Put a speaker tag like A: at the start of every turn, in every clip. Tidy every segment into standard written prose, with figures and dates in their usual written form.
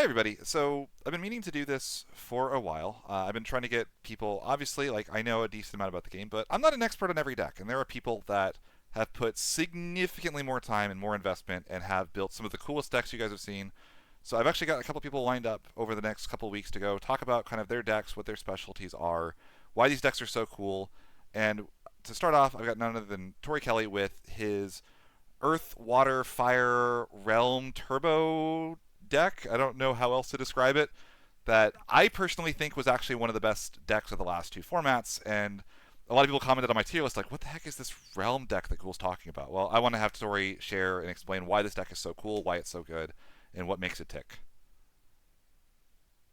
A: everybody. So I've been meaning to do this for a while. I've been trying to get people. Obviously, like I know a decent amount about the game, but I'm not an expert on every deck, and there are people that have put significantly more time and more investment and have built some of the coolest decks you guys have seen. So I've actually got a couple people lined up over the next couple of weeks to go talk about kind of their decks, what their specialties are, why these decks are so cool, and to start off, I've got none other than Torrey Kelly with his Earth, Water, Fire, Realm Turbo deck. I don't know how else to describe it. That I personally think was actually one of the best decks of the last two formats. And a lot of people commented on my tier list, like, what the heck is this Realm deck that Ghoul's talking about? Well, I want to have Tori share and explain why this deck is so cool, why it's so good, and what makes it tick.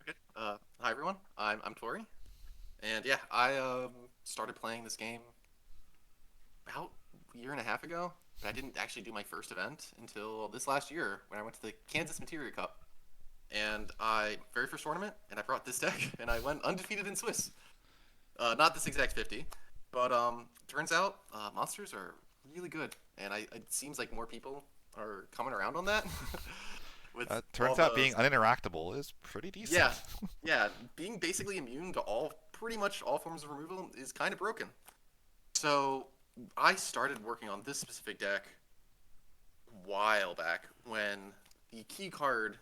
B: Okay. Hi everyone. I'm Torrey, and yeah, I started playing this game about a year and a half ago, but I didn't actually do my first event until this last year when I went to the Kansas Materia Cup, and I very first tournament, and I brought this deck, and I went undefeated in Swiss. Not this exact 50, but turns out monsters are really good, and it seems like more people are coming around on that with all
A: Turns out
B: the
A: being uninteractable is pretty decent.
B: yeah, yeah, being basically immune to pretty much all forms of removal is kind of broken. So I started working on this specific deck a while back when the key card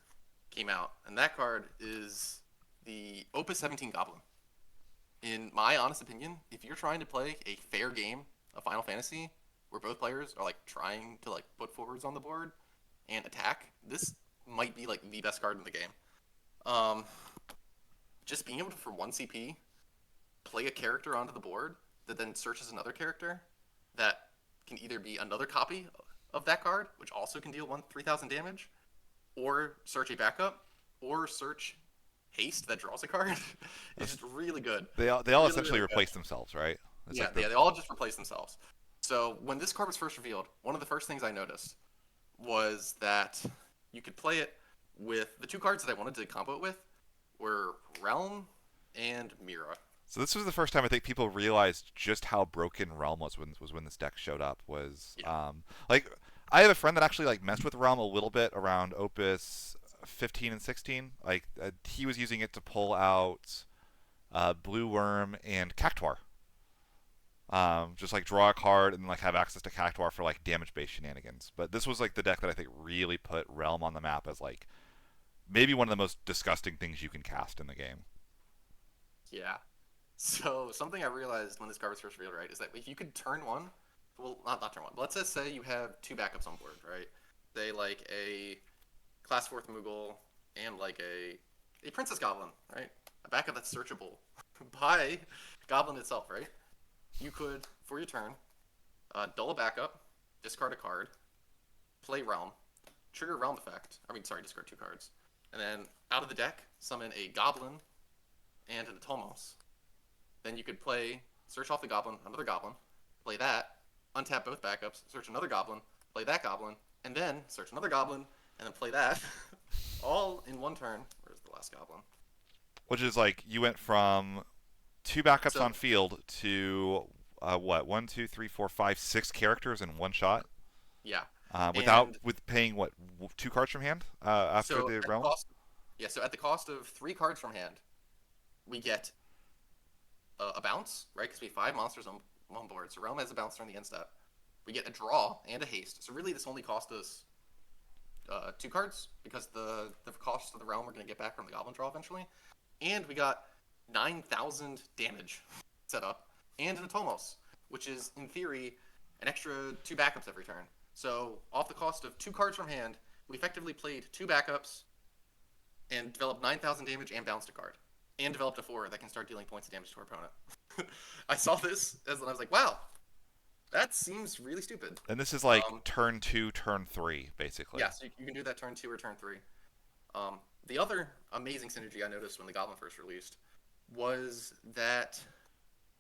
B: came out, and that card is the Opus 17 Goblin. In my honest opinion, if you're trying to play a fair game of Final Fantasy, where both players are like trying to like put forwards on the board and attack, this might be like the best card in the game. Um, just being able to, for one CP, play a character onto the board that then searches another character that can either be another copy of that card, which also can deal 3,000 damage, or search a backup, or search haste that draws a card. It's just really good.
A: They all
B: Really,
A: essentially
B: really good.
A: replace themselves, right? It's
B: Yeah,
A: like the
B: yeah, they all just replace themselves. So when this card was first revealed, one of the first things I noticed was that you could play it with the two cards that I wanted to combo it with were Realm and Mira.
A: So this was the first time I think people realized just how broken Realm was when this deck showed up. Was
B: Yeah.
A: like I have a friend that actually like messed with Realm a little bit around Opus 15 and 16. Like he was using it to pull out Blue Worm and Cactuar. Just like draw a card and like have access to Cactuar for like damage based shenanigans. But this was like the deck that I think really put Realm on the map as like maybe one of the most disgusting things you can cast in the game.
B: Yeah. So something I realized when this card was first revealed, right, is that if you could turn one, well, not turn one, but let's just say you have two backups on board, right? They like a class fourth Moogle and like a Princess Goblin, right? A backup that's searchable by Goblin itself, right? You could, for your turn, dull a backup, discard a card, play Realm, trigger Realm effect. I mean, sorry, discard two cards, and then out of the deck summon a Goblin and an Atomos. Then you could play search off the Goblin, another Goblin, play that, untap both backups, search another Goblin, play that Goblin, and then search another Goblin, and then play that, all in one turn. Where's the last Goblin?
A: Which is like you went from two backups
B: So
A: on field to what, one, two, three, four, five, six characters in one shot,
B: yeah,
A: without
B: and
A: with paying what, two cards from hand after
B: so
A: the
B: at the
A: realm.
B: cost, yeah, so at the cost of three cards from hand, we get a bounce, right? Because we have five monsters on board. So Realm has a bounce during the end step. We get a draw and a haste. So really, this only cost us two cards because the cost of the Realm we're going to get back from the Goblin draw eventually. And we got 9,000 damage set up and an Atomos, which is in theory an extra two backups every turn. So off the cost of two cards from hand, we effectively played two backups and developed 9,000 damage and bounced a card. And developed a four that can start dealing points of damage to our opponent. I saw this as I was like, wow, that seems really stupid.
A: And this is like turn two, turn three, basically.
B: Yeah, so you can do that turn two or turn three. The other amazing synergy I noticed when the Goblin first released was that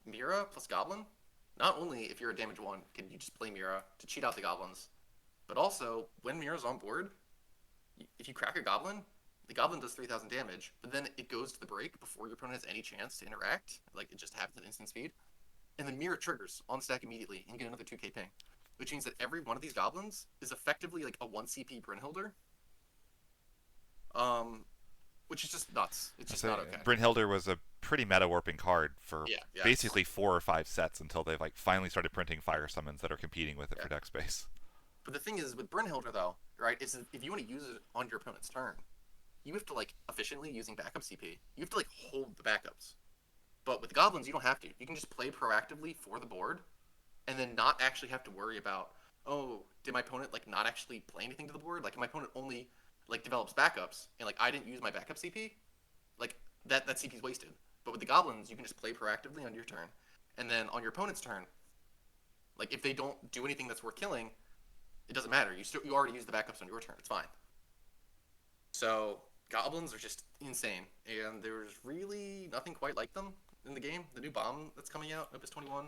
B: Mira plus Goblin, not only if you're a damage one can you just play Mira to cheat out the Goblins, but also when Mira's on board, if you crack a Goblin, the Goblin does 3,000 damage, but then it goes to the break before your opponent has any chance to interact. Like, it just happens at instant speed. And then Mira triggers on stack immediately and get another 2k ping, which means that every one of these Goblins is effectively like a 1 CP Brynhilder. Um, which is just nuts. It's just
A: So
B: not okay.
A: Brynhilder was a pretty meta warping card for
B: Yeah, yeah,
A: basically 4 or 5 sets until they like finally started printing fire summons that are competing with it
B: yeah.
A: for deck space.
B: But the thing is with Brynhilder though, right? Is if you want to use it on your opponent's turn, you have to like efficiently using backup CP. You have to like hold the backups. But with goblins, you don't have to. You can just play proactively for the board, and then not actually have to worry about, oh, did my opponent like not actually play anything to the board? Like if my opponent only like develops backups, and like I didn't use my backup CP, like that CP's wasted. But with the goblins, you can just play proactively on your turn, and then on your opponent's turn, like if they don't do anything that's worth killing, it doesn't matter. You already used the backups on your turn. It's fine. So goblins are just insane, and there's really nothing quite like them in the game. The new bomb that's coming out, Opus 21,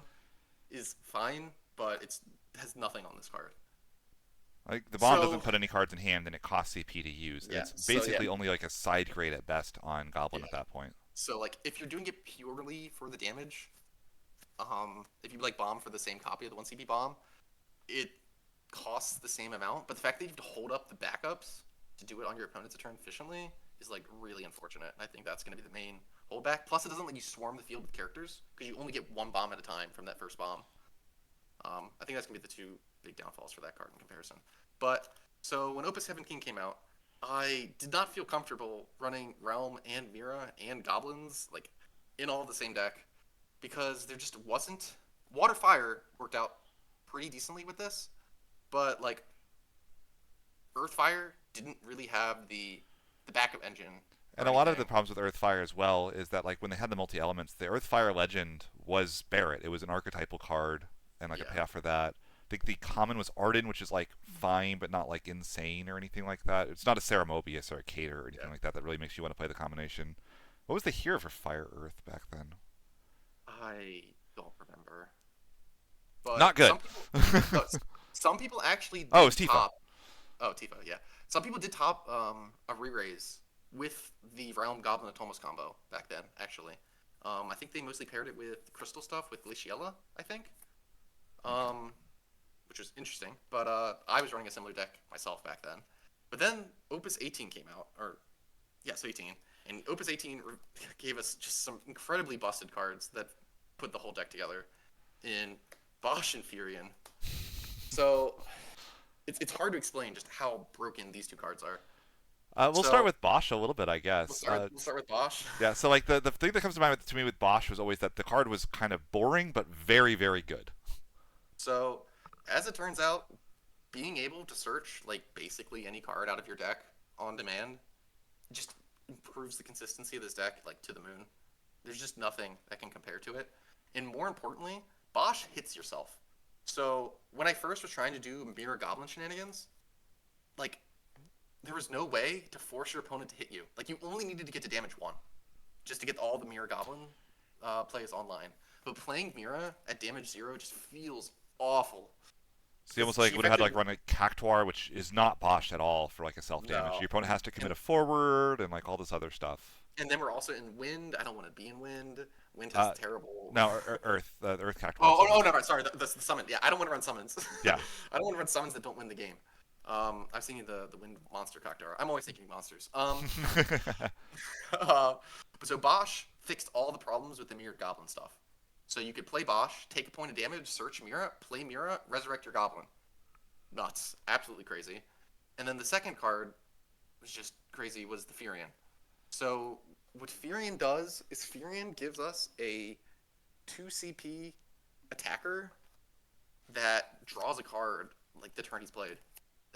B: is fine, but it has nothing on this card.
A: Like the bomb
B: So
A: doesn't put any cards in hand, and it costs CP to use, and
B: yeah,
A: it's
B: so yeah,
A: basically only like a side grade at best on Goblin
B: yeah.
A: at that point.
B: So like if you're doing it purely for the damage, if you like bomb for the same copy of the one CP bomb, it costs the same amount. But the fact that you have to hold up the backups to do it on your opponent's turn efficiently is like really unfortunate. I think that's going to be the main holdback. Plus, it doesn't let you swarm the field with characters because you only get one bomb at a time from that first bomb. I think that's going to be the two big downfalls for that card in comparison. But so when Opus 17 came out, I did not feel comfortable running Relm and Mira and Goblins like in all the same deck because there just wasn't. Water Fire worked out pretty decently with this, but like Earthfire didn't really have the backup engine
A: And
B: or
A: a lot of the
B: anything.
A: problems with Earthfire as well is that like when they had the multi elements, the Earthfire Legend was Barret. It was an archetypal card and like a
B: Yeah,
A: payoff for that. The common was Arden, which is like fine but not like insane or anything like that. It's not a Sarah Mobius or a Cater or anything
B: yeah.
A: like that that really makes you want to play the combination. What was the hero for Fire Earth back then?
B: I don't remember, but
A: Not good.
B: no, some people actually
A: Oh, it's
B: did
A: Tifa.
B: top. Oh, Tifa, yeah. Some people did top a re-raise with the Realm Goblin Atomos combo back then. Actually, I think they mostly paired it with crystal stuff with Glaciella. I think,
A: Okay.
B: um, which was interesting. But I was running a similar deck myself back then. But then Opus 18 came out, or yes, 18. And Opus 18 gave us just some incredibly busted cards that put the whole deck together in Bosch and Furion. So it's hard to explain just how broken these two cards are.
A: We'll start
B: So
A: with Bosch a little bit, I
B: we'll
A: guess.
B: start we'll start with Bosch.
A: Yeah, so like the thing that comes to mind to me with Bosch was always that the card was kind of boring but very very good.
B: So as it turns out, being able to search like basically any card out of your deck on demand just improves the consistency of this deck like to the moon. There's just nothing that can compare to it. And more importantly, Bosch hits yourself. So when I first was trying to do mirror goblin shenanigans, like there was no way to force your opponent to hit you. Like you only needed to get to damage one, just to get all the mirror goblin plays online. But playing Mira at damage zero just feels awful
A: So you
B: because
A: almost like
B: she
A: would have had to like
B: effectively
A: run a Cactuar, which is not Bosch at all for like a self damage.
B: no.
A: Your opponent has to commit
B: And
A: a forward and like all this other stuff.
B: and then we're also in wind. I don't want to be in wind. Wind has
A: Uh,
B: terrible.
A: no, Earth, the Earth Cactuar
B: Oh,
A: summon.
B: no, right. Sorry, the summon. Yeah, I don't want to run summons.
A: Yeah,
B: I don't want to run summons that don't win the game. I've seen the wind monster cocktail. I'm always thinking monsters. Uh, so Bosch fixed all the problems with the mirror goblin stuff. So you could play Bosch, take a point of damage, search Mira, play Mira, resurrect your goblin. Nuts, absolutely crazy. And then the second card was just crazy. Was the Furion. So what Furion does is Furion gives us a 2 CP attacker that draws a card like the turn he's played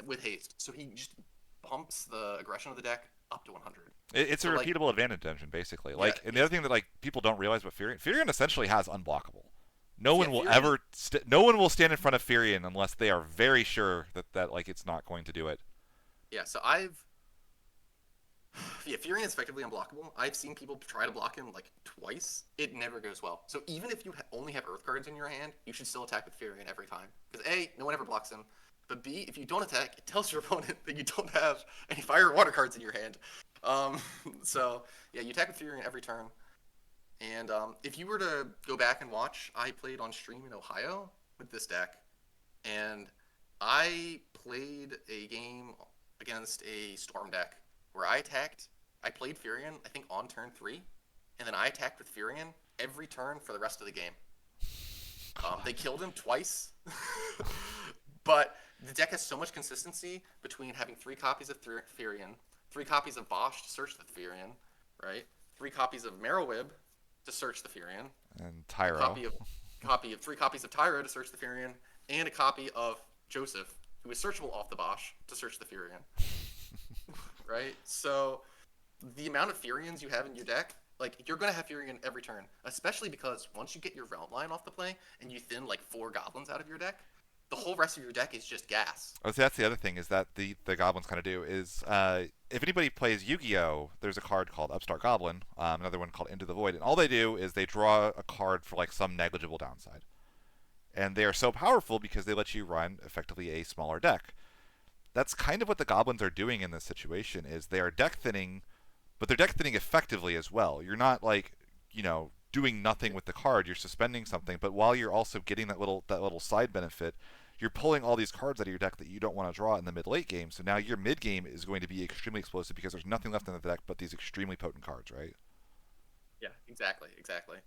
B: with haste. So he just bumps the aggression of the deck up to 100.
A: it's a
B: So like
A: repeatable advantage engine basically.
B: yeah,
A: Like, and the other thing that like people don't realize about Furion essentially has unblockable. No
B: yeah,
A: one will
B: Furion is
A: ever, no one will stand in front of Furion unless they are very sure that like it's not going to do it.
B: yeah. So I've yeah, Furion is effectively unblockable. I've seen people try to block him like twice. It never goes well. So even if you only have Earth cards in your hand, you should still attack with Furion every time. Because A, no one ever blocks him. But B, if you don't attack, it tells your opponent that you don't have any fire or water cards in your hand. Um, so yeah, you attack with Furion every turn. And if you were to go back and watch, I played on stream in Ohio with this deck, and I played a game against a Storm deck where I attacked I played Furion, I think on turn 3, and then I attacked with Furion every turn for the rest of the game. They
A: God.
B: killed him twice, but the deck has so much consistency between having 3 copies of Furion, 3 copies of Bosch to search the Furion, right? 3 copies of Marrowweb to search the Furion,
A: And
B: a
A: Tyro.
B: copy of 3 copies of Tyro to search the Furion, and a copy of Joseph, who is searchable off the Bosch, to search the Furion, right? So the amount of Furions you have in your deck, like you're gonna have Furion every turn, especially because once you get your Realm line off the play and you thin like 4 goblins out of your deck, the whole rest of your deck is just gas.
A: Oh, so that's the other thing is that the goblins kind of do is if anybody plays Yu-Gi-Oh, there's a card called Upstart Goblin, another one called Into the Void, and all they do is they draw a card for like some negligible downside, and they are so powerful because they let you run effectively a smaller deck. That's kind of what the goblins are doing in this situation is they are deck thinning, but they're deck thinning effectively as well. You're not like doing nothing with the card. You're suspending something, but while you're also getting that little side benefit, you're pulling all these cards out of your deck that you don't want to draw in the mid late game. So now your mid game is going to be extremely explosive because there's nothing left in the deck but these extremely potent cards, right?
B: Yeah, exactly, exactly.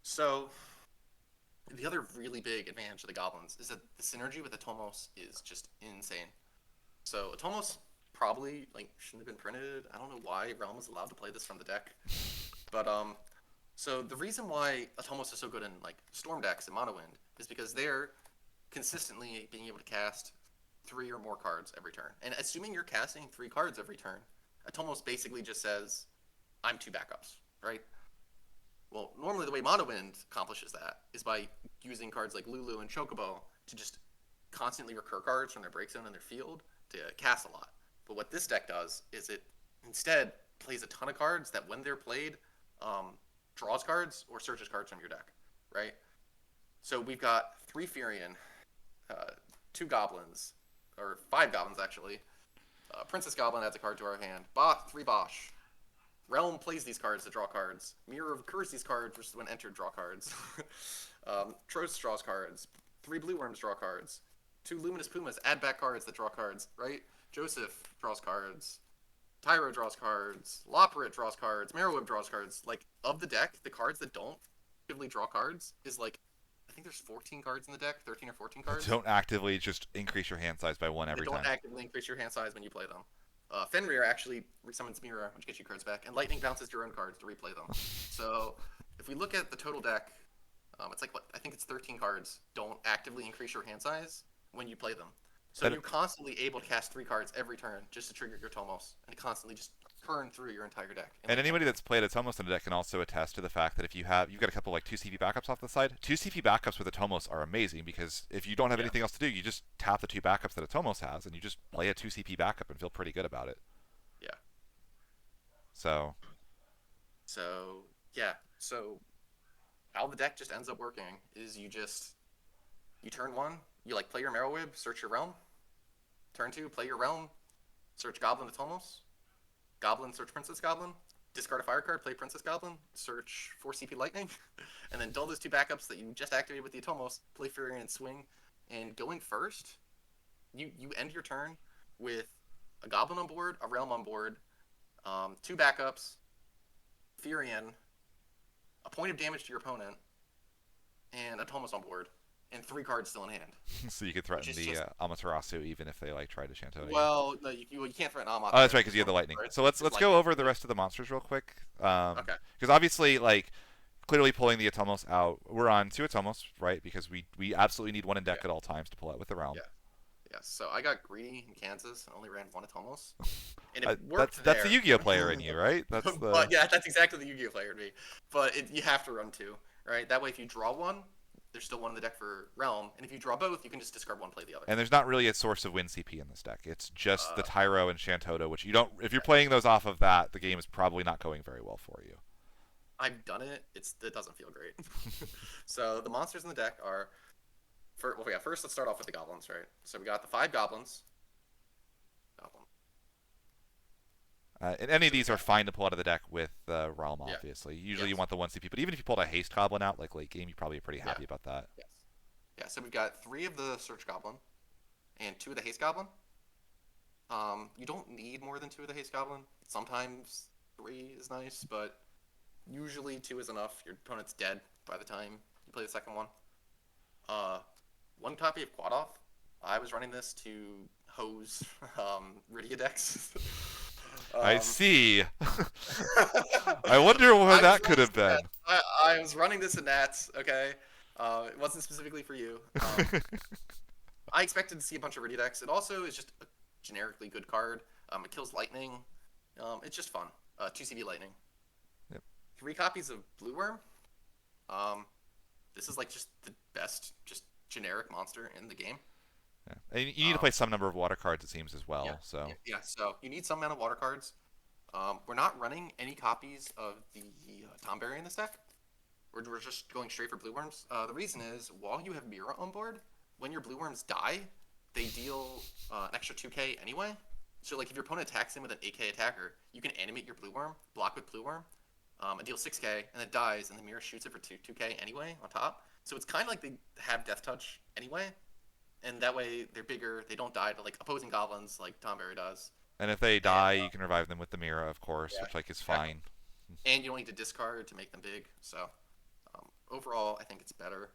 B: So the other really big advantage of the goblins is that the synergy with Atomos is just insane. So Atomos probably like shouldn't have been printed. I don't know why Realm was allowed to play this from the deck, but so the reason why Atomos is so good in like Storm decks and Monowind is because they're consistently being able to cast 3 or more cards every turn. And assuming you're casting 3 cards every turn, Atomos basically just says, "I'm 2 backups," right? Well, normally the way Monowind accomplishes that is by using cards like Lulu and Chocobo to just constantly recur cards from their break zone in their field to cast a lot. But what this deck does is it instead plays a ton of cards that, when they're played, draws cards or searches cards from your deck, right? So we've got 3 Furion, 2 goblins, or 5 goblins actually. Princess Goblin adds a card to our hand. 3 Bosch. Relm plays these cards to draw cards. Mirror recurs these cards when entered, draw cards. Trost draws cards. 3 Blue Worms draw cards. 2 Luminous Pumas add back cards that draw cards, right? Joseph draws cards. Tyro draws cards. Loporrit draws cards. Marrowweb draws cards. Like, of the deck, the cards that don't actively draw cards is like, I think there's 14 cards in the deck, 13 or 14 cards.
A: Don't actively just increase your hand size by one
B: They
A: every
B: don't
A: time.
B: actively increase your hand size when you play them. Fenrir actually resummons Mirror, which gets you cards back, and Lightning bounces your own cards to replay them. So if we look at the total deck, it's like, what, I think it's 13 cards don't actively increase your hand size when you play them. So
A: That
B: you're constantly able to cast 3 cards every turn just to trigger your Tomos, and constantly just turn through your entire deck.
A: And anybody that's played Atomos in a deck can also attest to the fact that if you've got a couple like 2 CP backups off the side, 2 CP backups with Atomos are amazing because if you don't have
B: Yeah,
A: anything else to do, you just tap the 2 backups that Atomos has and you just play a 2 CP backup and feel pretty good about it.
B: yeah.
A: So
B: So yeah, so how the deck just ends up working is you turn 1, you like play your Marrowweb, search your realm. Turn 2, play your realm, search Goblin Atomos. Goblin, search Princess Goblin. Discard a fire card, play Princess Goblin, search 4 CP Lightning, and then dull those 2 backups that you just activated with the Atomos, play Furion and swing. And going first, you end your turn with a Goblin on board, a Realm on board, 2 backups, Furion, a point of damage to your opponent, and Atomos on board, and 3 cards still in hand.
A: so you could
B: Which
A: threaten
B: is
A: the
B: just,
A: Amaterasu even if they like try to Shanto you.
B: well, no, you can't threaten Amat
A: Oh, that's
B: there.
A: right, because you have the lightning. So let's
B: It's
A: let's go
B: lightning.
A: over the rest of the monsters real quick.
B: Okay.
A: Because obviously, like clearly pulling the Atomos out, we're on 2 Atomos, right? Because we absolutely need one in deck
B: Yeah.
A: at all times to pull out with the realm.
B: Yeah. Yeah. So I got greedy in Kansas and only ran 1 Atomos, and it
A: That's
B: worked
A: that's
B: there.
A: the Yu-Gi-Oh player in you, right? That's the
B: But yeah, that's exactly the Yu-Gi-Oh player to me. But you have to run 2, right? That way, if you draw 1, there's still 1 in the deck for Realm, and if you draw both, you can just discard 1, play the other.
A: and there's not really a source of win CP in this deck. It's just the
B: Uh,
A: Tyro and Shantoto, which you don't. If you're
B: yeah.
A: playing those off of that, the game is probably not going very well for you.
B: I've done it. It doesn't feel great. So the monsters in the deck are, first let's start off with the goblins, right? So we got the 5 goblins. Goblin.
A: And any of
B: So we
A: these are
B: got,
A: fine to pull out of the deck with Realm,
B: yeah,
A: obviously. Usually you
B: yes,
A: want the 1 CP, but even if you pulled a Haste Goblin out, like late game, you're probably pretty
B: yeah,
A: happy about that.
B: yes, yeah. So we've got 3 of the search goblin and 2 of the haste goblin. You don't need more than two of the Haste Goblin. Sometimes three is nice, but usually two is enough. Your opponent's dead by the time you play the second one. Uh, One copy of Quad Off. I was running this to hose Rydia decks.
A: I
B: um,
A: see. I wonder what
B: I was
A: that could
B: running this
A: have
B: in Nats.
A: been.
B: I was running this in Nats. Okay, it wasn't specifically for you. I expected to see a bunch of Rydia decks. It also is just a generically good card. It kills lightning. It's just fun. 2 CB lightning.
A: Yep.
B: 3 copies of Blue Worm. Um, this is like just the best, just generic monster in the game.
A: Yeah. And you need to
B: Um,
A: play some number of water cards, it seems, as
B: yeah,
A: well. So
B: yeah. So you need some amount of water cards. We're not running any copies of the Tomberry in this deck. We're just going straight for blue worms. The reason is, while you have Mira on board, when your blue worms die, they deal an extra 2k anyway. So like if your opponent attacks him with an 8k attacker, you can animate your blue worm, block with blue worm, and deal 6k, and it dies, and the Mira shoots it for 2k anyway on top. So it's kind of like they have death touch anyway, and that way they're bigger. They don't die to like opposing goblins like Tomberry does.
A: and if they
B: And
A: die, you can revive them with the Mira, of course,
B: yeah,
A: which like is
B: exactly.
A: fine.
B: And you don't need to discard to make them big. So overall, I think it's better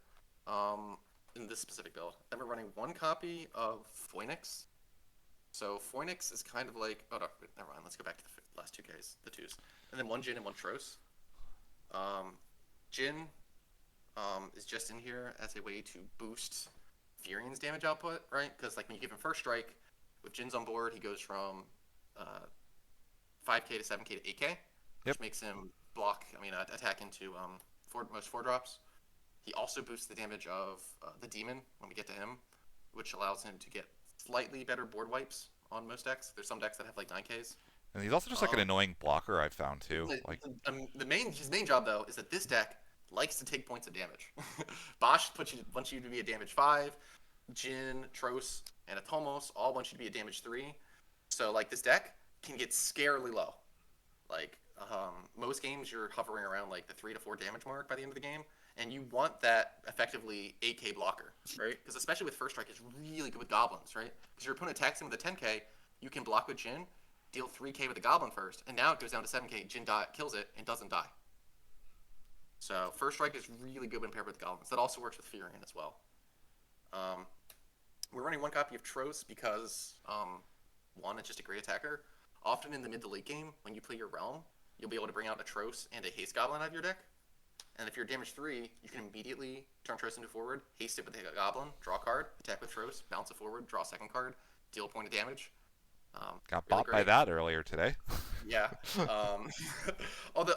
B: um, in this specific build. Then we're running one copy of Phoenix. So Phoenix is kind of like, oh no, never mind. Let's go back to the last 2Ks, the twos, and then one Jin and one Tros. Um, Jin is just in here as a way to boost Furion's damage output, right? Because like when you give him first strike, with Jin's on board, he goes from uh, 5k to 7k to 8k,
A: Yep.
B: which makes him block. I mean, attack into most four drops. He also boosts the damage of the demon when we get to him, which allows him to get slightly better board wipes on most decks. There's some decks that have like 9Ks.
A: And he's also just like an
B: Um,
A: annoying blocker, I've found too. Like,
B: his main job though is that this deck likes to take points of damage. Bosch wants you to be a damage 5. Jin, Tros, and Atomos all want you to be a damage 3. So like this deck can get scarily low. Like most games, you're hovering around like the 3 to 4 damage mark by the end of the game, and you want that effectively 8k blocker, right? Because especially with first strike, it's really good with goblins, right? Because your opponent attacks him with a 10k, you can block with Jin, deal 3k with the goblin first, and now it goes down to 7k. Jin kills it and doesn't die. So first strike is really good when paired with goblins. That also works with Furion as well. Um, we're running one copy of Tros because one, it's just a great attacker. Often in the mid to late game, when you play your Relm, you'll be able to bring out a Tros and a Haste Goblin out of your deck. And if you're damage 3, you can immediately turn Tros into forward, haste it with a Goblin, draw a card, attack with Tros, bounce it forward, draw a second card, deal a point of damage.
A: got
B: Really
A: bought by
B: great.
A: that earlier today.
B: Yeah. Um, although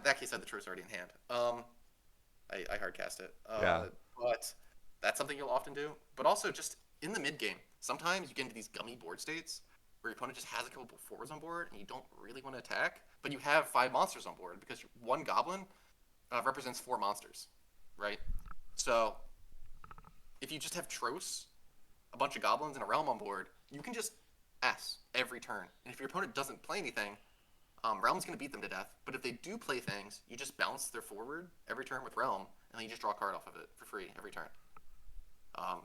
B: that case had the Tros already in hand. I hard cast it.
A: Yeah.
B: But that's something you'll often do. But also just in the mid game, sometimes you get into these gummy board states where your opponent just has a couple forwards on board and you don't really want to attack, but you have 5 monsters on board because one goblin represents 4 monsters, right? So if you just have Tros, a bunch of goblins, and a realm on board, you can just S every turn. And if your opponent doesn't play anything, Realm's going to beat them to death. But if they do play things, you just bounce their forward every turn with Realm, and then you just draw a card off of it for free every turn. Um,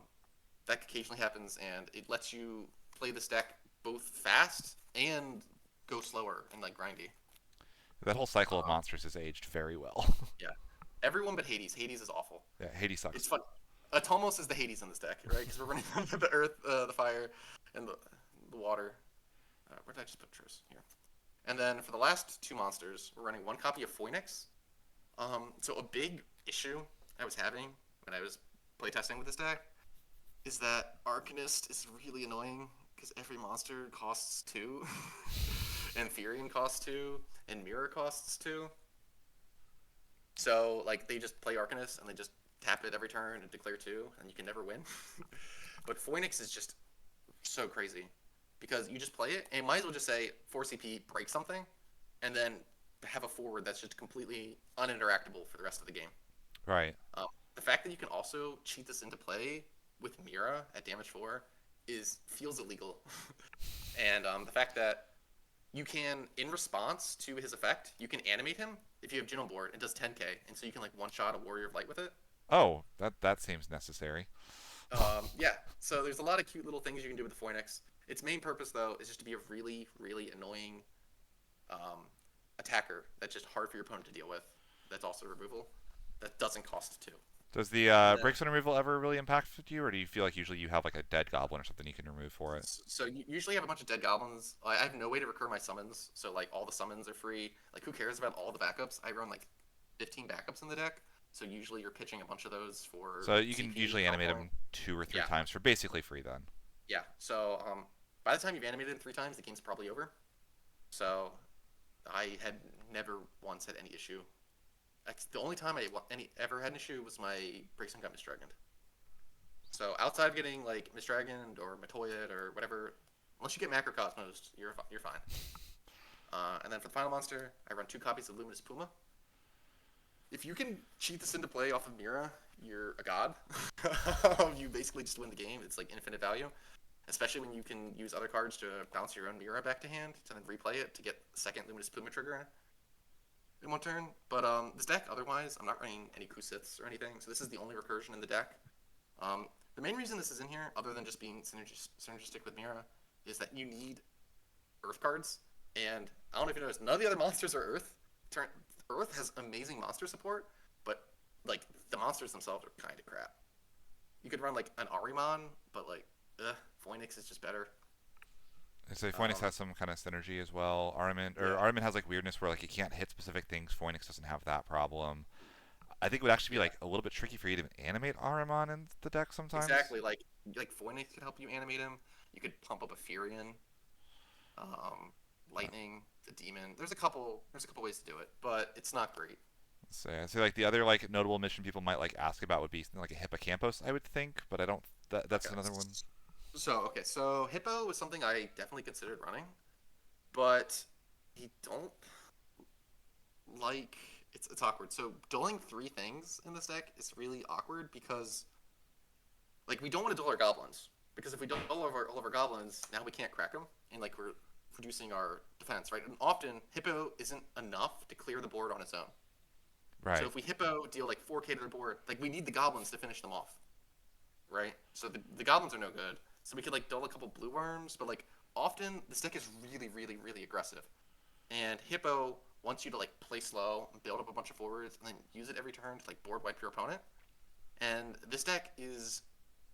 B: that occasionally happens, and it lets you play this deck both fast and go slower and like grindy.
A: That whole cycle of
B: Um,
A: monsters has aged very well.
B: yeah, everyone but Hades. Hades is awful.
A: Yeah, Hades
B: It's
A: sucks.
B: fun. Atomos is the Hades in this deck, right? Because we're running the earth, the fire, and the water. Where did I just put Tris? Here. And then for the last 2 monsters, we're running one copy of Phoenix. So a big issue I was having when I was playtesting with this deck is that Arcanist is really annoying because every monster costs 2, and Furion costs 2, and Mirror costs 2. So like they just play Arcanist and they just tap it every turn and declare 2, and you can never win. But Phoenix is just so crazy because you just play it and might as well just say 4 CP break something, and then have a forward that's just completely uninteractable for the rest of the game.
A: Right.
B: The fact that you can also cheat this into play with Mira at damage 4 is feels illegal, and the fact that you can, in response to his effect, you can animate him if you have Jin on board and does 10k, and so you can like one shot a Warrior of Light with it.
A: Oh, that seems necessary.
B: Yeah, so there's a lot of cute little things you can do with the Phoenix. Its main purpose though is just to be a really, really annoying um, attacker that's just hard for your opponent to deal with. That's also removal. That doesn't cost two.
A: Does the
B: And then
A: breakstone removal ever really impact you, or do you feel like usually you have like a dead goblin or something you can remove for it?
B: so you usually have a bunch of dead goblins. I have no way to recur my summons, so like all the summons are free. Like who cares about all the backups? I run like 15 backups in the deck, so usually you're pitching a bunch of those for
A: So you can
B: CP,
A: usually
B: combo
A: animate
B: point.
A: them 2 or 3
B: Yeah,
A: times for basically free then.
B: yeah. So by the time you've animated him 3 times, the game's probably over. So I had never once had any issue. The only time I ever had an issue was my Breakstone got misdragoned. So outside of getting like misdragoned or Matoyed or whatever, unless you get Macrocosmos, you're fine. And then for the final monster, I run 2 copies of Luminous Puma. If you can cheat this into play off of Mira, you're a god. You basically just win the game. It's like infinite value, especially when you can use other cards to bounce your own Mira back to hand to then replay it to get the second Luminous Puma trigger in one turn. But this deck, otherwise, I'm not running any Kusits or anything, so this is the only recursion in the deck. The main reason this is in here, other than just being synergistic with Mira, is that you need Earth cards. And I don't know if you noticed, none of the other monsters are Earth. Earth has amazing monster support, but like the monsters themselves are kind of crap. You could run like an Arimon, but like, Phoenix is just better.
A: I say Phoenix
B: Um,
A: has some kind of synergy as well.
B: yeah,
A: Armament has like weirdness where like it can't hit specific things. Phoenix doesn't have that problem. I think it would actually be
B: yeah,
A: like a little bit tricky for you to animate Ahriman in the deck sometimes.
B: exactly. Like Phoenix could help you animate him. You could pump up a Furion, um, Lightning, the Demon. There's a couple ways to do it, but it's not great.
A: So I say like the other like notable mission people might like ask about would be something like a Hippocampus, I would think, but I don't. That's
B: Okay.
A: another one.
B: So Hippo was something I definitely considered running, but he don't like it's awkward. So dulling 3 things in this deck is really awkward because like we don't want to dull our goblins because if we dull all of our goblins, now we can't crack them and like we're reducing our defense, right? And often Hippo isn't enough to clear the board on its own. So
A: Right.
B: if we Hippo deal like 4K to the board, like we need the goblins to finish them off, right? So the goblins are no good. So we could like dull a couple blue worms, but like often this deck is really, really, really aggressive. And Hippo wants you to like play slow, build up a bunch of forwards, and then use it every turn to like board wipe your opponent. And this deck is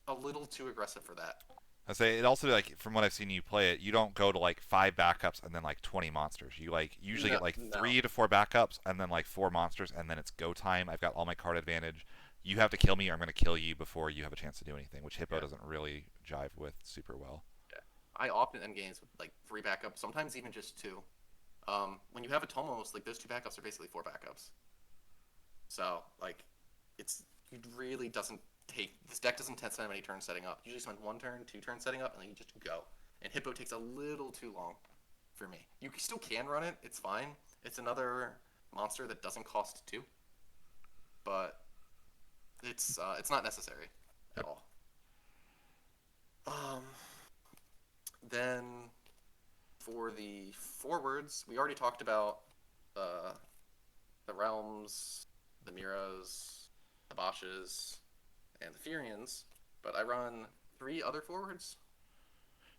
B: a little too aggressive for that.
A: I say it also like from what I've seen you play it, you don't go to like 5 backups and then like 20 monsters. You like usually
B: No,
A: get like
B: no.
A: 3 to 4 backups and then like 4 monsters and then it's go time. I've got all my card advantage. You have to kill me or I'm going to kill you before you have a chance to do anything, which Hippo
B: Yeah,
A: doesn't really jive with super well.
B: yeah. I often end games with like 3 backups, sometimes even just 2. When you have a Tomos, like those 2 backups are basically 4 backups. So like, it really doesn't take this deck doesn't test that many turns setting up. You usually spend 1 turn, 2 turns setting up, and then you just go. And Hippo takes a little too long for me. You still can run it; it's fine. It's another monster that doesn't cost 2, but it's not necessary at
A: Yep.
B: all. Um, then for the forwards, we already talked about uh, the realms, the Miras, the Bosches, and the Furions, but I run 3 other forwards.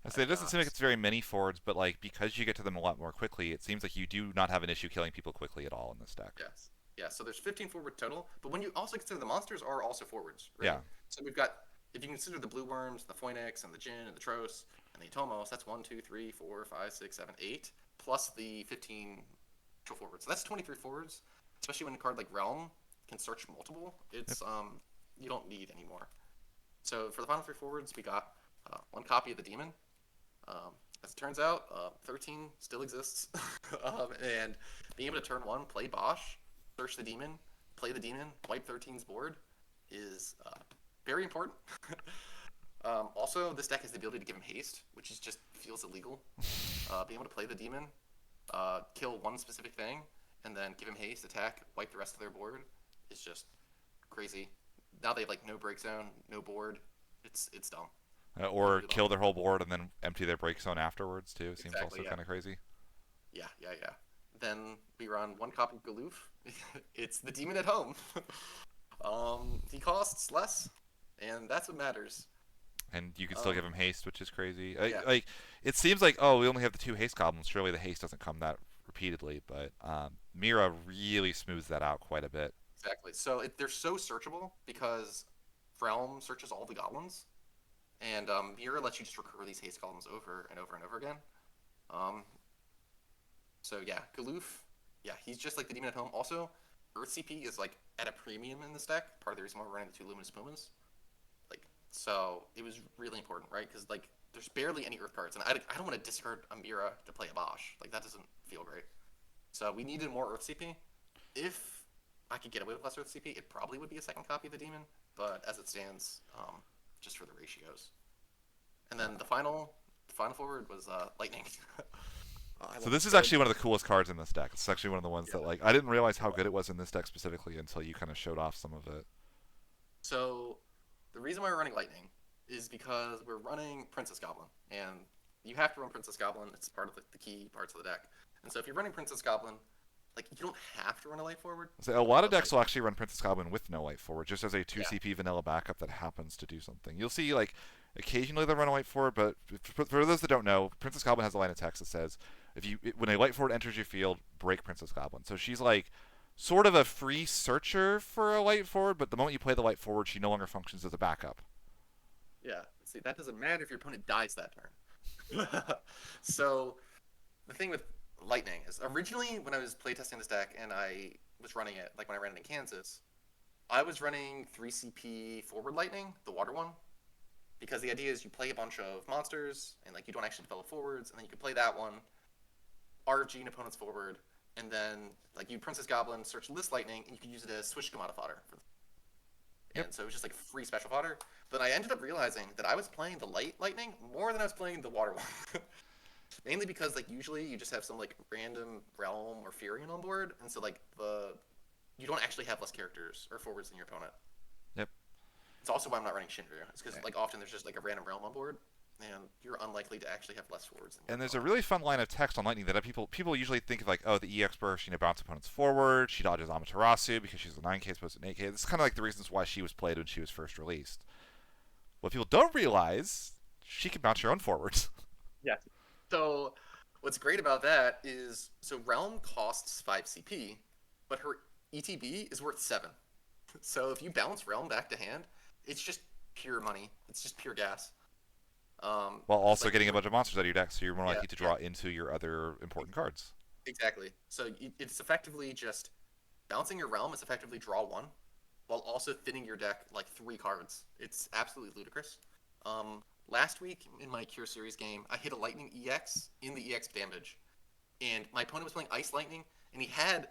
A: I say it
B: I've
A: doesn't seem like
B: got
A: it's very many forwards, but like because you get to them a lot more quickly, it seems like you do not have an issue killing people quickly at all in this deck.
B: yes, yeah. So there's 15 forward total, but when you also consider the monsters are also forwards,
A: Yeah.
B: right? So we've got if you consider the blue worms, the Phoenix, and the Jin, and the Tros, and the Atomos, that's 1, 2, 3, 4, 5, 6, 7, 8, plus the 15 actual forwards. So that's 23 forwards, especially when a card like Relm can search multiple.
A: Yep.
B: It's you don't need any more. So for the final 3 forwards, we got 1 copy of the Demon. As it turns out, 13 still exists, and being able to turn 1, play Bosch, search the Demon, play the Demon, wipe 13's board is very important. Also, this deck has the ability to give him haste, which is just feels illegal. Being able to play the Demon, kill one specific thing, and then give him haste, attack, wipe the rest of their board is just crazy. Now they have like no break zone, no board. It's dumb.
A: Or
B: Really dumb.
A: kill their whole board and then empty their break zone afterwards too. Seems also
B: Exactly. Yeah.
A: kind of crazy.
B: Yeah. Yeah. Yeah. Then we run 1 copy of Galoof. It's the demon at home. He costs less, and that's what matters.
A: And you can still give
B: Um,
A: him haste, which is crazy.
B: yeah,
A: Like it seems like, oh, we only have the two haste goblins. Surely the haste doesn't come that repeatedly, but Mira really smooths that out quite a bit.
B: exactly. So they're so searchable because Relm searches all the goblins, and Mira lets you just recur these haste goblins over and over and over again. Um, so yeah, Galoof, yeah, he's just like the demon at home. Also, Earth CP is like at a premium in this deck. Part of the reason why we're running the two Luminous Pumas. Like, so it was really important, right? Because like there's barely any Earth cards, and I don't want to discard a Mira to play a Bosch. Like that doesn't feel great. So we needed more Earth CP. If I could get away with less Earth CP, it probably would be a second copy of the Demon. But as it stands, just for the ratios. And then the final forward was Lightning. I
A: So
B: love
A: this
B: this
A: is
B: card.
A: actually one of the coolest cards in this deck. It's actually one of the ones
B: Yeah.
A: that like I didn't realize how good it was in this deck specifically until you kind of showed off some of it.
B: So the reason why we're running Lightning is because we're running Princess Goblin, and you have to run Princess Goblin. It's part of the key parts of the deck. And so if you're running Princess Goblin, like you don't have to run a light forward,
A: So a lot of
B: but
A: decks
B: like
A: will actually run Princess Goblin with no light forward, just as a two
B: yeah,
A: CP vanilla backup that happens to do something. You'll see like occasionally they'll run a light forward, but for those that don't know, Princess Goblin has a line of text that says if you when a light forward enters your field, break Princess Goblin. So she's like sort of a free searcher for a light forward, but the moment you play the light forward, she no longer functions as a backup.
B: yeah. See, that doesn't matter if your opponent dies that turn. So the thing with Lightning is originally when I was playtesting this deck and I was running it, like when I ran it in Kansas, I was running 3CP Forward Lightning, the water one, because the idea is you play a bunch of monsters and like you don't actually develop forwards, and then you can play that one, RFG an opponent's forward, and then like you Princess Goblin search this Lightning and you can use it as switch command fodder.
A: Yep.
B: And so it was just like free special fodder. But I ended up realizing that I was playing the light Lightning more than I was playing the water one. Mainly because like usually you just have some like random Realm or Furion on board, and so like the you don't actually have less characters or forwards than your opponent.
A: Yep.
B: It's also why I'm not running Shinryu. It's because like often there's just like a random Realm on board, and you're unlikely to actually have less forwards than your
A: And there's a
B: opponent.
A: really fun line of text on Lightning that people usually think of like, oh, the EX burst, bounce opponents forward. She dodges Amaterasu because she's a 9K as opposed to an 8K. This is kind of like the reasons why she was played when she was first released. What people don't realize, she can bounce your own forwards.
B: Yes. So what's great about that is so Realm costs 5 CP, but her ETB is worth 7. So if you bounce Realm back to hand, it's just pure money. It's just pure gas.
A: While
B: Because
A: also
B: like
A: getting a bunch of monsters out of your deck, so you're more
B: yeah,
A: likely to
B: yeah,
A: draw into your other important cards.
B: exactly. So it's effectively just bouncing your Realm is effectively draw 1, while also thinning your deck like 3 cards. It's absolutely ludicrous. Last week in my Cure Series game, I hit a Lightning EX in the EX damage, and my opponent was playing Ice Lightning, and he had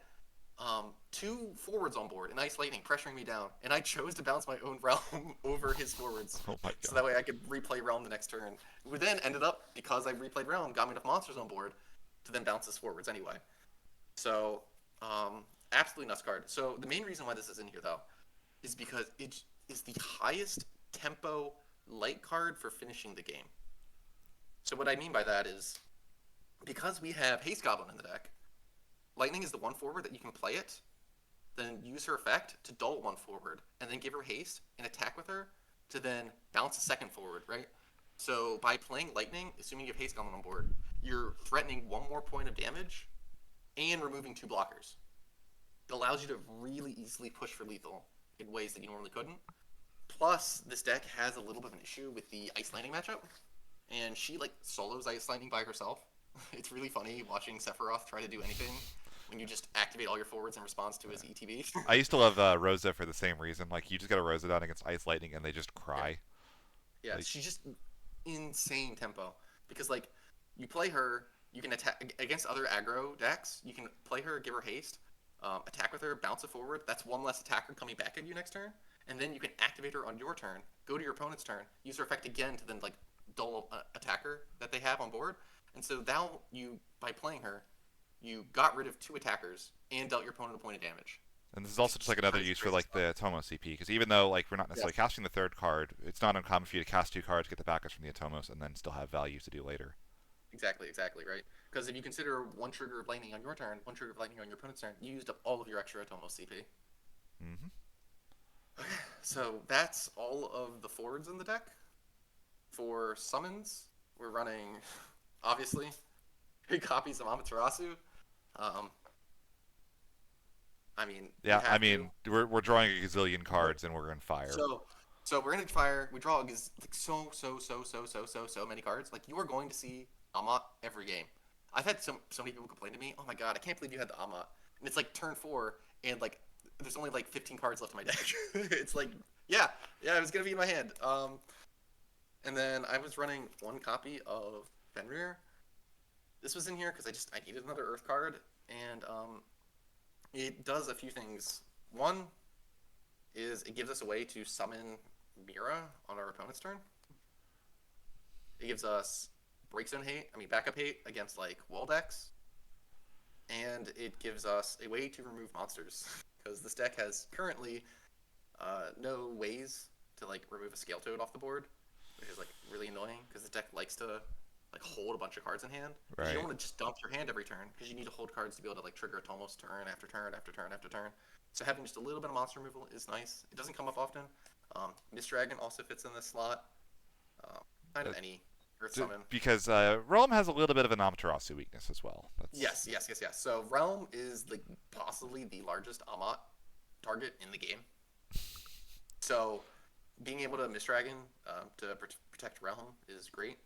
B: 2 forwards on board and Ice Lightning pressuring me down, and I chose to bounce my own Realm over his forwards,
A: Oh my
B: so
A: god.
B: that way I could replay Realm the next turn. We then ended up, because I replayed Realm, got me enough monsters on board to then bounce his forwards anyway. So, absolutely nuts card. So the main reason why this is in here though is because it is the highest tempo light card for finishing the game. So what I mean by that is because we have Haste Goblin in the deck, Lightning is the one forward that you can play it, then use her effect to dull one forward, and then give her haste and attack with her to then bounce a second forward, right? So by playing Lightning, assuming you have Haste Goblin on board, you're threatening one more point of damage and removing 2 blockers. It allows you to really easily push for lethal in ways that you normally couldn't. Plus, this deck has a little bit of an issue with the Ice Lightning matchup, and she like solos Ice Lightning by herself. It's really funny watching Sephiroth try to do anything when you just activate all your forwards in response to his ETB.
A: I used to love Rosa for the same reason. Like you just got a Rosa down against Ice Lightning and they just
B: Yeah,
A: cry.
B: yeah,
A: Like
B: she's just insane tempo because like you play her, you can attack against other aggro decks. You can play her, give her haste, attack with her, bounce it forward. That's one less attacker coming back at you next turn, and then you can activate her on your turn. Go to your opponent's turn, use her effect again to then like dull attacker that they have on board. And so now you, by playing her, you got rid of 2 attackers and dealt your opponent a point of damage.
A: and this is
B: It's
A: also just like
B: just
A: another
B: crazy,
A: use for
B: crazy
A: like
B: stuff.
A: the Atomos CP because even though like we're not
B: Yeah,
A: necessarily casting the third card, it's not uncommon for you to cast 2 cards, get the backups from the Atomos, and then still have value to do later.
B: exactly, exactly, right? Because if you consider one trigger of lightning on your turn, one trigger of lightning on your opponent's turn, you used up all of your extra Atomos CP.
A: Hmm.
B: So that's all of the forwards in the deck. For summons, we're running obviously 3 copies of Amaterasu. Um, I mean, you
A: Yeah, I
B: have to.
A: mean, we're drawing a gazillion cards and we're in fire.
B: So, so we're gonna fire. We draw like so many cards. Like you are going to see Amat every game. I've had so many people complain to me. Oh my god, I can't believe you had the Amat. And it's like turn 4, and like there's only like 15 cards left in my deck. It's like yeah, yeah, it was gonna be in my hand. And then I was running 1 copy of Fenrir. This was in here because I needed another Earth card, and it does a few things. One is it gives us a way to summon Mira on our opponent's turn. It gives us break zone hate, I mean backup hate against like wall decks, and it gives us a way to remove monsters because this deck has currently no ways to like remove a scale toad off the board, which is like really annoying because the deck likes to like hold a bunch of cards in hand. Because you don't
A: Right.
B: want to just dump your hand every turn because you need to hold cards to be able to like trigger a Tomos turn after turn after turn after turn. So having just a little bit of monster removal is nice. It doesn't come up often. Mist Dragon also fits in this slot. Um, kind
A: Uh,
B: of any Earth Summon.
A: because Relm has a little bit of an Amaterasu weakness as well. That's
B: Yes, yes, yes, yes. So Realm is like possibly the largest Amat target in the game. So being able to Mist Dragon to protect Realm is great.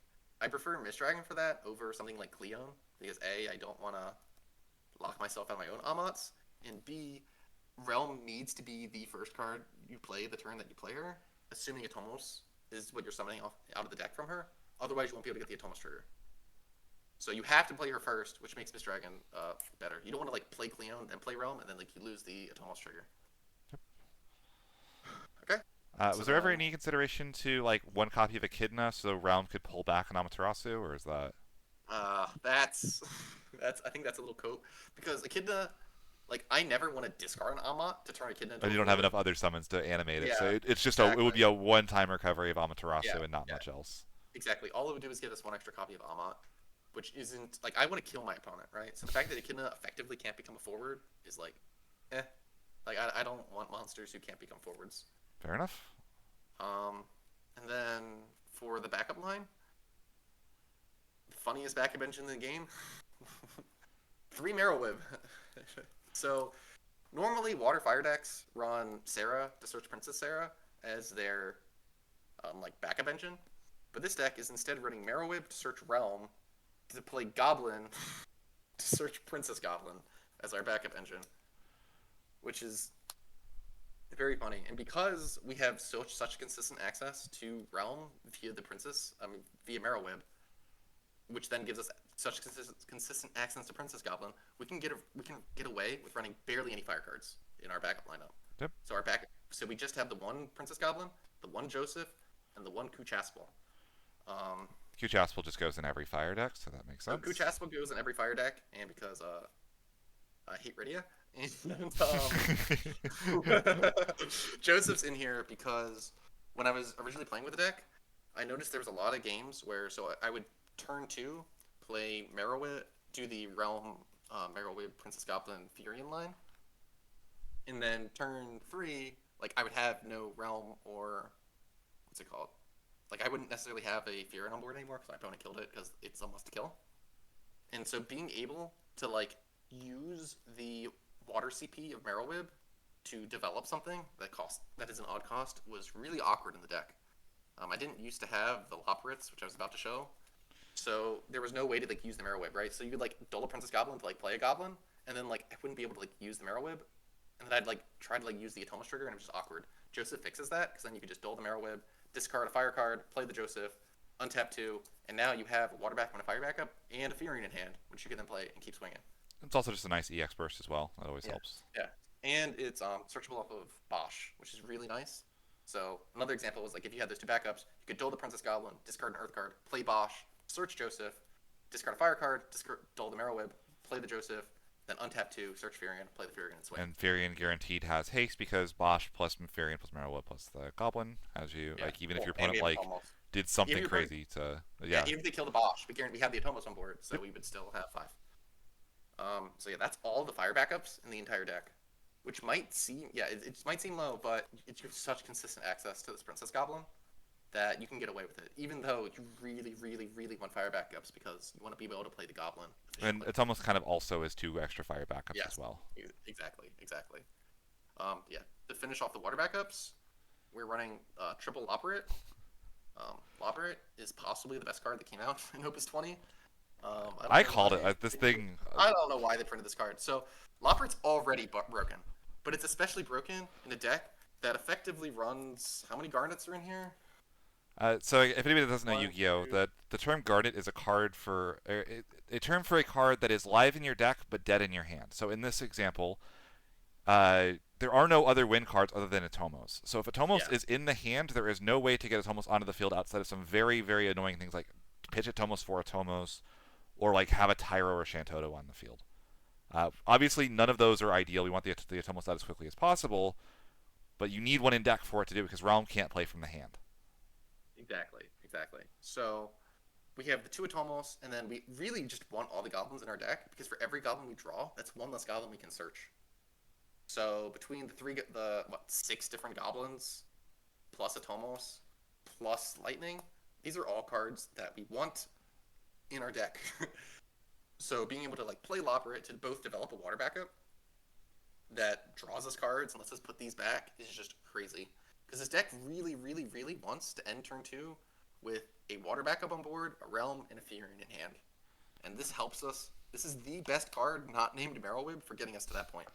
B: I prefer Mist Dragon for that over something like Cleon because A, I don't want to lock myself out of my own Amats, and B, Realm needs to be the first card you play the turn that you play her, assuming Atomos is what you're summoning off out of the deck from her. Otherwise, you won't be able to get the Atomos trigger. So you have to play her first, which makes Mist Dragon better. You don't want to like play Cleon and play Realm, and then like you lose the Atomos trigger. Okay. So
A: was there ever
B: then
A: any consideration to like 1 copy of Echidna so Realm could pull back an Amaterasu, or is that?
B: that's I think that's a little cope because Echidna, like I never want to discard an Amat to turn Echidna into
A: And
B: a
A: you don't have
B: 4.
A: enough other summons to animate it, so
B: Yeah,
A: it's just it would
B: exactly.
A: be a one-time recovery of
B: Yeah,
A: Amaterasu and not
B: yeah,
A: much else.
B: exactly. All it would do is give us 1 extra copy of Amat, which isn't like I want to kill my opponent, right? So the fact that Echidna effectively can't become a forward is like, eh. Like I don't want monsters who can't become forwards.
A: Fair enough.
B: And then for the backup line, the funniest backup engine in the game, 3 Marrow Web. So normally water fire decks run Sarah to search Princess Sarah as their like backup engine, but this deck is instead running Marrow Web to search Realm to play Goblin to search Princess Goblin as our backup engine, which is very funny. And because we have such consistent access to Realm via the Princess, I mean via Marrow Web, which then gives us such consistent access to Princess Goblin, we can get away with running barely any fire cards in our backup lineup.
A: Yep.
B: So we just have the one Princess Goblin, the one Joseph, and the one Kuchaspel. Um,
A: Q-Jaspel just goes in every fire deck, so that makes
B: so
A: sense.
B: Kuchaspel goes in every fire deck, and because I hate Rydia, and Joseph's in here because when I was originally playing with the deck, I noticed there was a lot of games where I would turn 2 play Merowit, do the Realm Merowit Princess Goblin Furion line, and then turn 3 like I would have no Realm or what's it called? Like I wouldn't necessarily have a Furion on board anymore because my opponent killed it because it's a must kill. And so being able to like use the water CP of Marrowweb to develop something that is an odd cost was really awkward in the deck. I didn't used to have the Loporits, which I was about to show, so there was no way to like use the Marrowweb, right? So you could like dull a Princess Goblin to like play a Goblin, and then like I wouldn't be able to like use the Marrowweb, and then I'd like try to like use the Atomus trigger, and it was just awkward. Joseph fixes that because then you could just dull the Marrowweb, discard a fire card, play the Joseph, untap 2, and now you have a water backup and a fire backup and a Furion in hand, which you can then play and keep swinging.
A: It's also just a nice EX burst as well. That always
B: Yeah,
A: helps.
B: yeah, and it's searchable off of Bosch, which is really nice. So another example was like if you had those 2 backups, you could dull the Princess Goblin, discard an Earth card, play Bosch, search Joseph, discard a fire card, dull the Marrowweb, play the Joseph, then untap 2, search Furion, play the Furion, and swing.
A: And Firion guaranteed has haste because Bosch plus Firion plus Marrow plus the Goblin has you
B: Yeah,
A: like even if
B: well,
A: your
B: and we
A: opponent
B: have
A: like
B: Atomos.
A: did
B: Even
A: something
B: if your
A: crazy to
B: Yeah,
A: yeah.
B: even if they kill the Bosch, we have the Atomos on board, so
A: Yep.
B: we would still have 5. So yeah, that's all the fire backups in the entire deck, which might seem it might seem low, but it gives such consistent access to this Princess Goblin that you can get away with it, even though you really, really, really want fire backups because you want to be able to play the goblin
A: And
B: efficiently.
A: it's almost kind of also is 2 extra fire backups as
B: Yes,
A: well.
B: exactly, exactly. Yeah, to finish off the water backups, we're running triple Loporrit. Loporrit is possibly the best card that came out in Opus 20. I don't
A: I
B: know
A: called
B: why
A: it. This thing.
B: I don't know why they printed this card. So Loporrit's already broken, but it's especially broken in a deck that effectively runs. How many Garnets are in here?
A: So if anybody doesn't know
B: One,
A: Yu-Gi-Oh,
B: two.
A: the term Garnet is a card for a term for a card that is live in your deck but dead in your hand. So in this example, there are no other win cards other than Atomos. So if Atomos
B: Yeah,
A: is in the hand, there is no way to get Atomos onto the field outside of some very, very annoying things like pitch Atomos for Atomos or like have a Tyro or Shantoto on the field. Obviously, none of those are ideal. We want the Atomos out as quickly as possible, but you need one in deck for it to do it because Realm can't play from the hand.
B: exactly, exactly. So we have the two Atomos, and then we really just want all the goblins in our deck because for every goblin we draw, that's one less goblin we can search. So between the what 6 different goblins plus Atomos plus lightning, these are all cards that we want in our deck. So being able to like play Loporrit to both develop a water backup that draws us cards and lets us put these back is just crazy. Because this deck really, really, really wants to end turn 2 with a water backup on board, a Relm, and a Furion in hand. And this helps us. This is the best card not named Marrowweb for getting us to that point.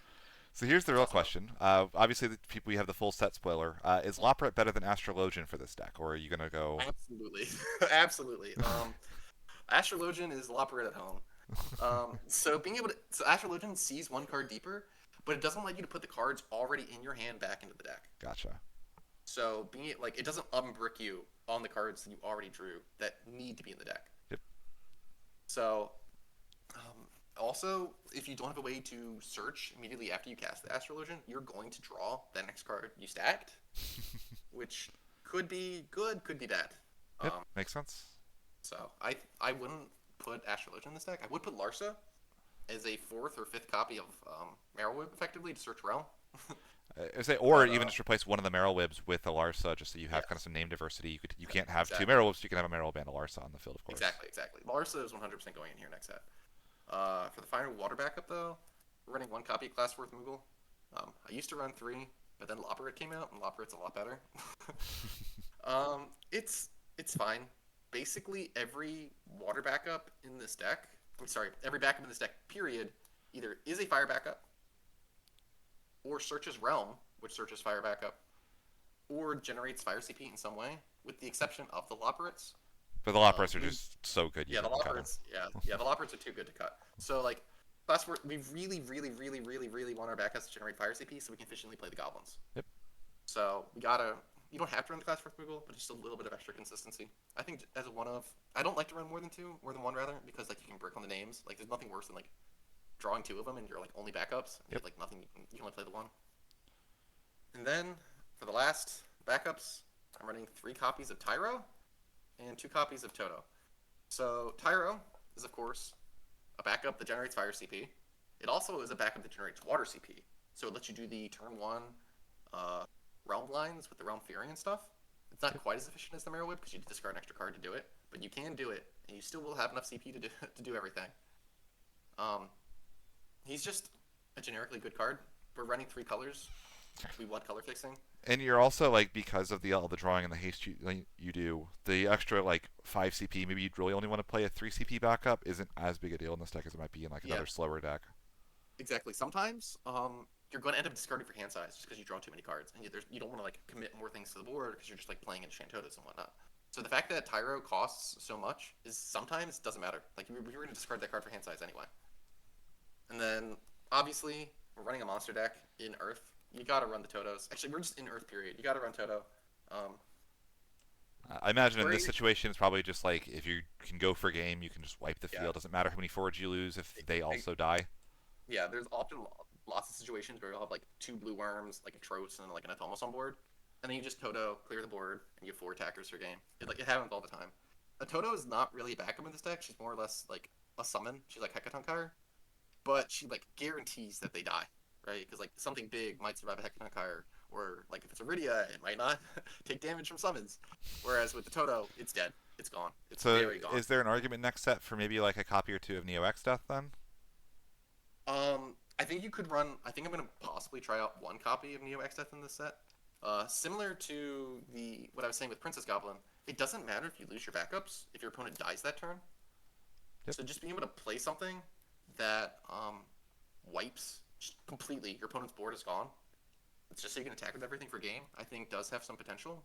A: So here's the
B: It's
A: real
B: also
A: question. Obviously, the people we have the full set spoiler. Is Loporrit better than Astrologian for this deck, or are you gonna go?
B: absolutely, absolutely. Astrologian is Loporrit at home. So being able to, so Astrologian sees one card deeper, but it doesn't let you to put the cards already in your hand back into the deck.
A: Gotcha.
B: So being like it doesn't unbrick you on the cards that you already drew that need to be in the deck.
A: Yep.
B: So also, if you don't have a way to search immediately after you cast the Astrologian, you're going to draw the next card you stacked, which could be good, could be bad.
A: Yep.
B: Um,
A: Makes sense.
B: so I wouldn't put Astrologian in this deck. I would put Larsa as a fourth or fifth copy of Marrowweb effectively to search Realm.
A: I say, or
B: But
A: even just replace one of the Marrowwebs with a Larsa, just so you have kind of
B: yes,
A: some name diversity. You can't have two
B: exactly,
A: Marrowwebs, you can have a Marrowweb and a Larsa on the field, of course.
B: exactly, exactly. Larsa is 100% going in here next set. For the final water backup though, we're running one copy of Class 4th Moogle. I used to run 3, but then Loporrit came out, and Loporrit's a lot better. It's fine. Basically, every water backup in this deck, I'm sorry, every backup in this deck, period, either is a fire backup, or searches Realm, which searches fire backup, or generates fire CP in some way, with the exception of the Loporrits.
A: But the Loporrits are
B: We
A: just so good, you
B: Yeah, the
A: couldn't cut them.
B: Loporrits. Yeah, the Loporrits are too good to cut. So like, Class 4, we really, really, really, really, really want our backups to generate fire CP so we can efficiently play the goblins.
A: Yep.
B: So we gotta. You don't have to run the Class 4th Moogle, but just a little bit of extra consistency. I think as a one of, I don't like to run more than one rather, because like you can brick on the names. Like there's nothing worse than like drawing 2 of them and you're like only backups. And you
A: Yep.
B: have like nothing. You can only play the one. And then for the last backups, I'm running 3 copies of Tyro and 2 copies of Toto. So Tyro is of course a backup that generates fire CP. It also is a backup that generates water CP. So it lets you do the turn 1 uh, realm lines with the realm fury and stuff. It's not
A: Yep.
B: quite as efficient as the Marrow Whip because you discard an extra card to do it, but you can do it, and you still will have enough CP to do everything. Um, he's just a generically good card. We're running 3 colors. We want color fixing.
A: And you're also like, because of the all the drawing and the haste you do, the extra like 5 CP. Maybe you'd really only want to play a 3 CP backup. Isn't as big a deal in this deck as it might be in like
B: Yeah,
A: another slower deck.
B: exactly. Sometimes you're going to end up discarding for hand size just because you draw too many cards, and you don't want to like commit more things to the board because you're just like playing in Shantotas and whatnot. So the fact that Tyro costs so much is sometimes doesn't matter. Like we were going to discard that card for hand size anyway. And then obviously we're running a monster deck in Earth. You got to run the Totos. Actually, we're just in Earth period. You got to run Toto. Um,
A: I imagine in this
B: Torrey,
A: situation, it's probably just like if you can go for game, you can just wipe the
B: yeah,
A: field. Doesn't matter how many forwards you lose if
B: I,
A: they
B: I,
A: also die.
B: yeah. There's often lots of situations where you'll have like 2 blue worms, like a Trots, and like an Athomos on board, and then you just Toto, clear the board, and you have 4 attackers per game. It happens all the time. A Toto is not really a backup in this deck. She's more or less like a summon. She's like Hekatonkyre, but she like guarantees that they die, right? Because like something big might survive a Hekatonkyre, Or like if it's a Rydia, it might not take damage from summons. Whereas with the Toto, it's dead. It's gone. It's
A: So
B: very gone.
A: is there an argument next set for maybe like a copy or two of Neo X Death then?
B: I think you could run. I think I'm gonna possibly try out one copy of Neo X Death in this set. Similar to the what I was saying with Princess Goblin, it doesn't matter if you lose your backups if your opponent dies that turn.
A: Yep.
B: So just being able to play something that wipes just completely your opponent's board is gone. It's just so you can attack with everything for game. I think does have some potential.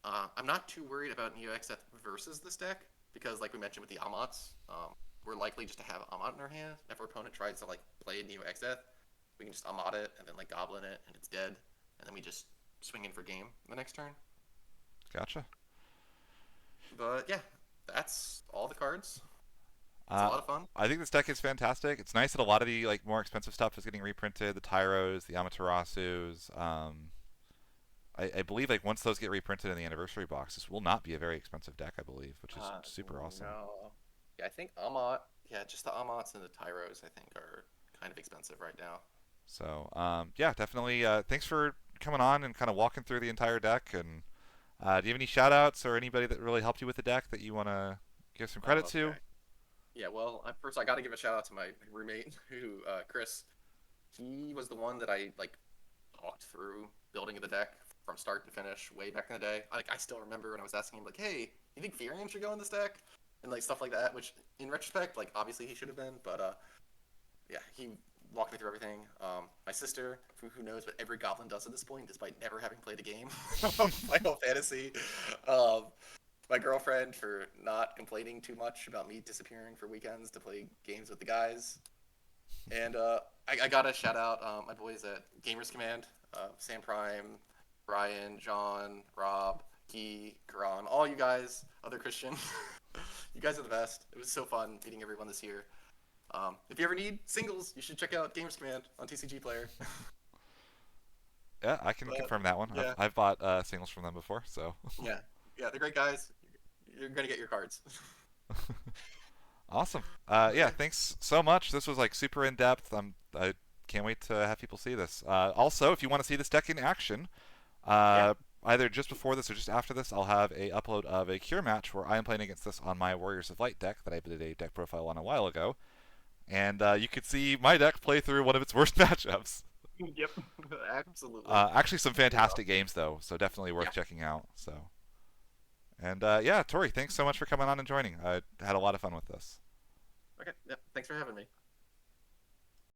B: I'm not too worried about Neo X Death versus this deck because, like we mentioned with the Amats, we're likely just to have Amat in our hand. If our opponent tries to like play Neo X Death, we can just Amat it and then like Goblin it and it's dead, and then we just swing in for game the next turn.
A: Gotcha.
B: But yeah, that's all the cards. It's a
A: Uh,
B: lot of fun.
A: I think this deck is fantastic. It's nice that a lot of the like more expensive stuff is getting reprinted. The Tyros, the Amaterasus. I believe like once those get reprinted in the anniversary box, this will not be a very expensive deck. I believe, which is super awesome.
B: No. Yeah, I think Amat. Yeah, just the Amats and the Tyros I think are kind of expensive right now.
A: So yeah, definitely. Thanks for coming on and kind of walking through the entire deck. And do you have any shout outs or anybody that really helped you with the deck that you want to give some credit to?
B: Okay. Yeah, well, first I got to give a shout out to my roommate, who Chris. He was the one that I like talked through building the deck from start to finish way back in the day. I still remember when I was asking him like, "Hey, you think Furion should go in this deck?" and like stuff like that. Which in retrospect, like obviously he should have been, but yeah, he walked me through everything. My sister, who knows what every goblin does at this point, despite never having played a game of Final Fantasy. Um, my girlfriend for not complaining too much about me disappearing for weekends to play games with the guys. And I got to shout out my boys at Gamers Command, Sam Prime, Brian, John, Rob, Key, Karan, all you guys, other Christian. You guys are the best. It was so fun meeting everyone this year. If you ever need singles, you should check out Gamers Command on TCG Player.
A: Yeah, I can
B: But
A: confirm that one.
B: yeah,
A: I've bought singles from them before, so
B: yeah, yeah, they're great guys. You're gonna get your cards.
A: awesome.
B: But
A: Yeah,
B: yeah,
A: thanks so much. This was like super in depth. I can't wait to have people see this. Also, if you want to see this deck in action,
B: yeah,
A: uh, either just before this or just after this, I'll have a upload of a cure match where I am playing against this on my Warriors of Light deck that I did a deck profile on a while ago, and you could see my deck play through one of its worst matchups.
B: yep, absolutely.
A: Actually, some
B: Pretty
A: fantastic
B: awesome.
A: games though, so definitely worth
B: Yeah.
A: checking out. So, and yeah, Tori, thanks so much for coming on and joining. I had a lot of fun with this.
B: Okay. Yeah. Thanks for having me.